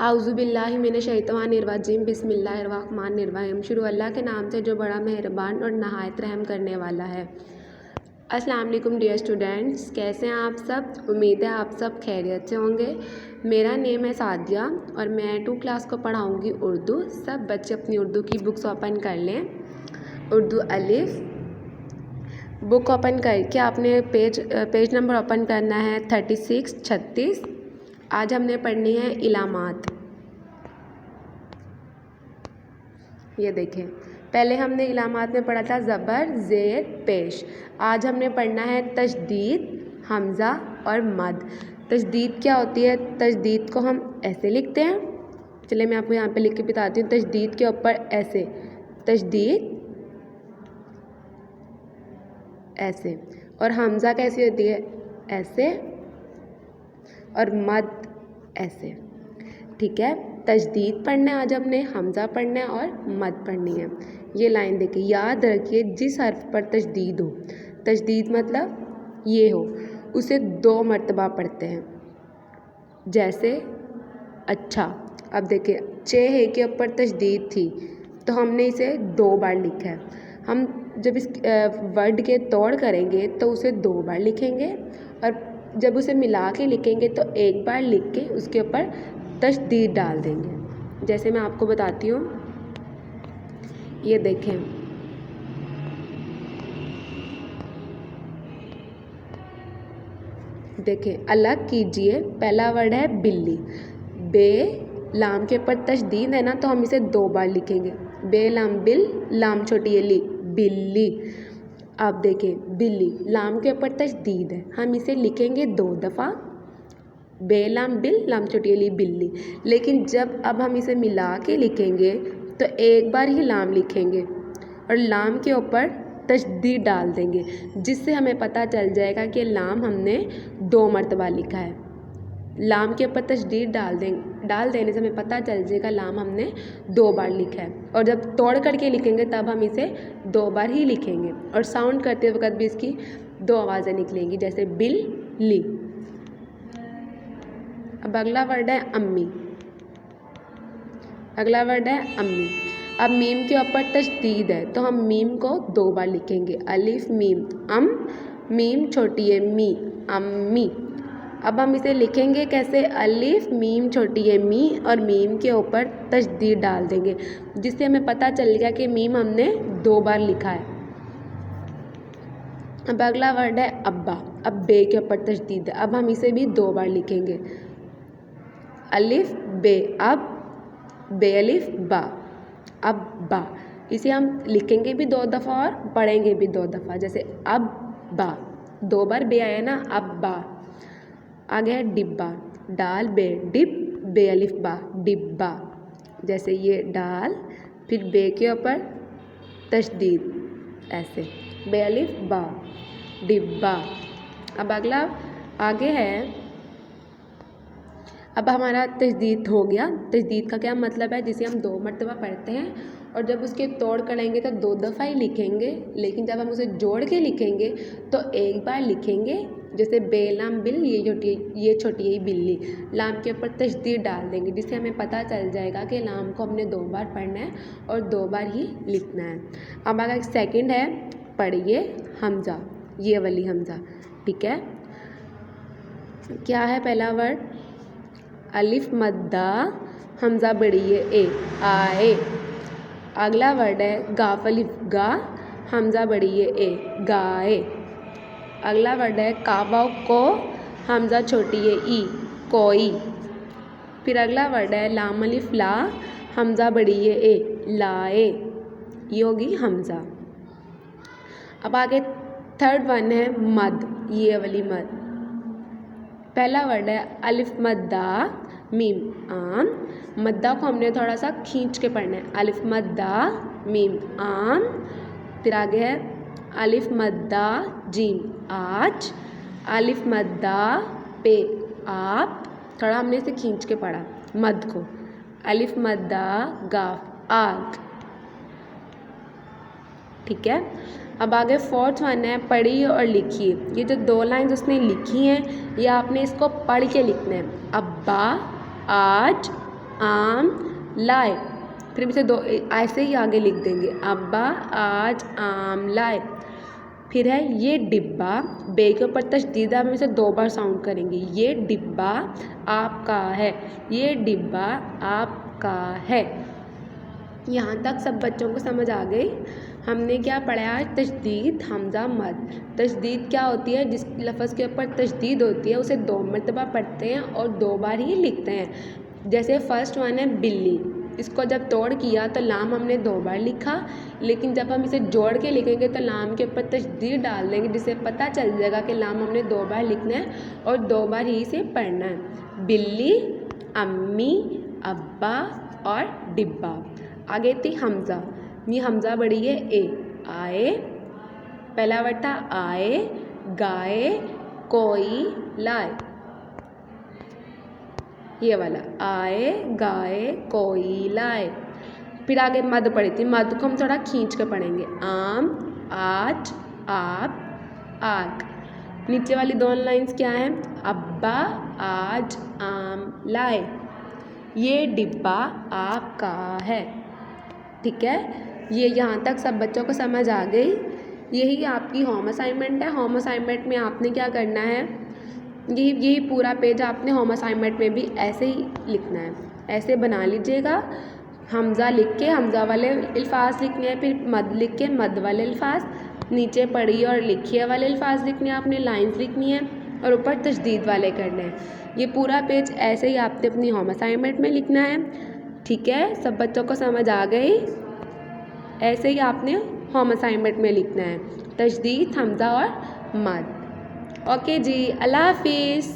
आउज़ुबिल्लाहिमिनश्शैतानिर्रजीम बिस्मिल्लाहिर्रहमानिर्रहीम। शुरू अल्लाह के नाम से जो बड़ा मेहरबान और नहायत रहम करने वाला है। अस्सलाम वालेकुम डियर स्टूडेंट्स, कैसे हैं आप सब? उम्मीद है आप सब खैरियत से होंगे। मेरा नेम है सादिया और मैं 2 क्लास को पढ़ाऊँगी उर्दू। सब बच्चे अपनी उर्दू की बुक्स ओपन कर लें। उर्दू अलिफ बुक ओपन करके आपने पेज नंबर ओपन करना है 36 36। आज हमने पढ़नी है इलामात। ये देखें, पहले हमने इलामात में पढ़ा था ज़बर ज़ेर पेश। आज हमने पढ़ना है तशदीद, हमज़ा और मद। तशदीद क्या होती है? तशदीद को हम ऐसे लिखते हैं। चलिए मैं आपको यहाँ पे लिख के बताती हूँ। तशदीद के ऊपर ऐसे, तशदीद ऐसे, और हमज़ा कैसी होती है? ऐसे, और मद ऐसे। ठीक है, तशदीद पढ़ना है आज हमने, हमज़ा पढ़ना है और मद पढ़नी है। ये लाइन देखिए, याद रखिए जिस हर्फ पर तशदीद हो, तशदीद मतलब ये हो, उसे 2 मरतबा पढ़ते हैं। जैसे अच्छा, अब देखिए चे है के ऊपर तशदीद थी तो हमने इसे 2 बार लिखा है। हम जब इस वर्ड के तोड़ करेंगे तो उसे 2 बार लिखेंगे, और जब उसे मिला के लिखेंगे तो 1 बार लिख के उसके ऊपर तशदीद डाल देंगे। जैसे मैं आपको बताती हूँ, ये देखें, देखें अलग कीजिए। पहला वर्ड है बिल्ली। बे लाम के ऊपर तशदीद है ना, तो हम इसे 2 बार लिखेंगे। बे लाम बिल, लाम छोटी ये ली, बिल्ली। अब देखें बिल्ली, लाम के ऊपर तशदीद है, हम इसे लिखेंगे 2 दफ़ा। बे लाम बिल, लाम छोटी ली, बिल्ली। लेकिन जब अब हम इसे मिला के लिखेंगे तो 1 बार ही लाम लिखेंगे और लाम के ऊपर तशदीद डाल देंगे, जिससे हमें पता चल जाएगा कि लाम हमने 2 मरतबा लिखा है। लाम के ऊपर तशदीद डाल देने से हमें पता चल जाएगा लाम हमने 2 बार लिखा है। और जब तोड़ करके लिखेंगे तब हम इसे 2 बार ही लिखेंगे, और साउंड करते वक्त भी इसकी 2 आवाज़ें निकलेंगी, जैसे बिल ली। अब अगला वर्ड है अम्मी। अगला वर्ड है अम्मी। अब मीम के ऊपर तशदीद है तो हम मीम को 2 बार लिखेंगे। अलिफ मीम अम, मीम छोटी है मी, अम्मी। अब हम इसे लिखेंगे कैसे? अलिफ मीम छोटी है मी, और मीम के ऊपर तशदीद डाल देंगे, जिससे हमें पता चलेगा कि मीम हमने 2 बार लिखा है। अब अगला वर्ड है अब्बा। अब बे के ऊपर तशदीद है, अब हम इसे भी 2 बार लिखेंगे। अलिफ बे अब, बे अलिफ बा, अब बा। इसे हम लिखेंगे भी 2 दफ़ा और पढ़ेंगे भी 2 दफ़ा, जैसे अब बा, 2 बार बे आया ना, अब बा। आगे है डिब्बा। डाल बे डिब, बे अलिफ बा, डिब्बा। जैसे ये डाल, फिर बे के ऊपर तशदीद ऐसे, बे अलिफ बा, डिब्बा। अब अगला आगे है, अब हमारा तशदीद हो गया। तशदीद का क्या मतलब है? जिसे हम 2 मरतबा पढ़ते हैं, और जब उसके तोड़ करेंगे तो 2 दफ़ा ही लिखेंगे, लेकिन जब हम उसे जोड़ के लिखेंगे तो 1 बार लिखेंगे। जैसे बे लाम बिल, ये छोटी है बिल्ली। लाम के ऊपर तशदीद डाल देंगे, जिससे हमें पता चल जाएगा कि लाम को हमने 2 बार पढ़ना है और 2 बार ही लिखना है। अब अगर सेकंड है, पढ़िए हमज़ा, ये वाली हमज़ा। ठीक है, क्या है पहला वर्ड? अलिफ मद्दा, हमज़ा बड़ी है ए, आए। अगला वर्ड है गाफ अलिफ गा, हमज़ा बड़ी है ए, गाए। अगला वर्ड है काबा को, हमज़ा छोटी है ई, कोई। फिर अगला वर्ड है लाम अलिफ ला, हमज़ा बड़ी है ए, लाए। ये होगी हमज़ा। अब आगे थर्ड वन है मद, ये वाली मद। पहला वर्ड है अलिफ मद्दा मीम आम। मद्दा को हमने थोड़ा सा खींच के पढ़ना है। अलिफ मद्दा मीम आम। फिर आगे है अलिफ मद्दा जीम आज, अलिफ मद्दा पे आप। थोड़ा हमने इसे खींच के पढ़ा मद को। अलिफ मद्दा गाफ आग। ठीक है, अब आगे फोर्थ वन है पढ़िए और लिखिए। ये जो 2 लाइन्स उसने लिखी हैं, ये आपने इसको पढ़ के लिखना है। अब्बा आज आम लाए। फिर इसे दो ऐसे ही आगे लिख देंगे, अब्बा आज आम लाए। फिर है ये डिब्बा, बे के ऊपर तशदीद हम इसे 2 बार साउंड करेंगे, ये डिब्बा आपका है, ये डिब्बा आपका है। यहाँ तक सब बच्चों को समझ आ गई। हमने क्या पढ़ा आज? तशदीद, हमज़ा, मद। तशदीद क्या होती है? जिस लफ्ज़ के ऊपर तशदीद होती है उसे 2 मरतबा पढ़ते हैं और 2 बार ही लिखते हैं। जैसे फर्स्ट वन है बिल्ली, इसको जब तोड़ किया तो लाम हमने 2 बार लिखा, लेकिन जब हम इसे जोड़ के लिखेंगे तो लाम के ऊपर तशदीद डाल देंगे, जिससे पता चल जाएगा कि लाम हमने 2 बार लिखना है और 2 बार ही इसे पढ़ना है। बिल्ली, अम्मी, अब्बा और डिब्बा। आगे थी हमज़ा, ये हमज़ा बड़ी है ए, आए, पहला वर्ड था आए, गाए, कोई, लाए, ये वाला आए, गाए, कोई, लाए। फिर आगे मद पढ़ी थी, मद को हम थोड़ा खींच कर पढ़ेंगे, आम, आज, आप, आग। नीचे वाली 2 लाइंस क्या हैं? अब्बा आज आम लाए, ये डिब्बा आपका है। ठीक है, ये यहाँ तक सब बच्चों को समझ आ गई। यही आपकी होम असाइनमेंट है। होम असाइनमेंट में आपने क्या करना है, यही पूरा पेज आपने होम असाइनमेंट में भी ऐसे ही लिखना है, ऐसे बना लीजिएगा। हमज़ा लिख के हमज़ा वाले अल्फाज लिखने हैं, फिर मद लिख के मद वाले अल्फाज, नीचे पढ़िए और लिखिए वाले अल्फाज लिखने हैं, आपने लाइंस लिखनी है और ऊपर तशदीद वाले करने हैं। ये पूरा पेज ऐसे ही आपने अपनी होम असाइनमेंट में लिखना है। ठीक है, सब बच्चों को समझ आ गई? ऐसे ही आपने होम असाइनमेंट में लिखना है, तशदीद, हमज़ा और मद। ओके जी, अल्लाह हाफिज़।